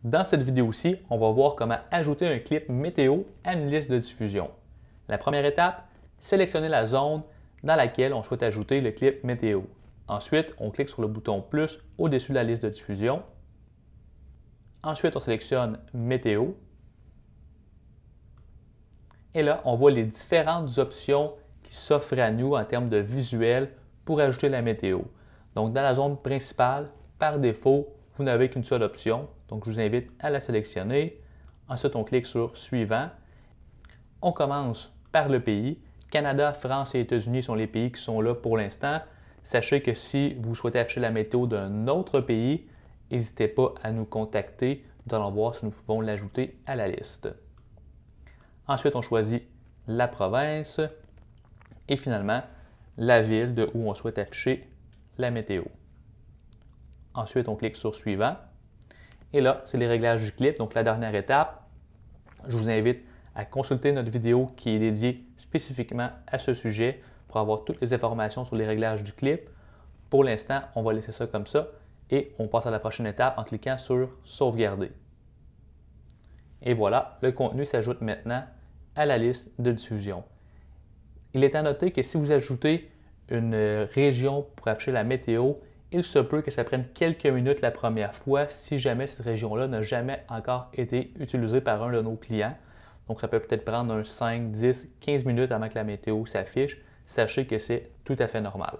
Dans cette vidéo-ci, on va voir comment ajouter un clip météo à une liste de diffusion. La première étape, sélectionner la zone dans laquelle on souhaite ajouter le clip météo. Ensuite, on clique sur le bouton plus au-dessus de la liste de diffusion. Ensuite, on sélectionne météo. Et là, on voit les différentes options qui s'offrent à nous en termes de visuel pour ajouter la météo. Donc, dans la zone principale, par défaut, vous n'avez qu'une seule option. Donc, je vous invite à la sélectionner. Ensuite, on clique sur Suivant. On commence par le pays. Canada, France et États-Unis sont les pays qui sont là pour l'instant. Sachez que si vous souhaitez afficher la météo d'un autre pays, n'hésitez pas à nous contacter. Nous allons voir si nous pouvons l'ajouter à la liste. Ensuite, on choisit la province et finalement la ville de où on souhaite afficher la météo. Ensuite, on clique sur Suivant. Et là, c'est les réglages du clip, donc la dernière étape. Je vous invite à consulter notre vidéo qui est dédiée spécifiquement à ce sujet pour avoir toutes les informations sur les réglages du clip. Pour l'instant, on va laisser ça comme ça et on passe à la prochaine étape en cliquant sur Sauvegarder. Et voilà, le contenu s'ajoute maintenant à la liste de diffusion. Il est à noter que si vous ajoutez une région pour afficher la météo, il se peut que ça prenne quelques minutes la première fois si jamais cette région-là n'a jamais encore été utilisée par un de nos clients. Donc, ça peut peut-être prendre 5, 10, 15 minutes avant que la météo s'affiche. Sachez que c'est tout à fait normal.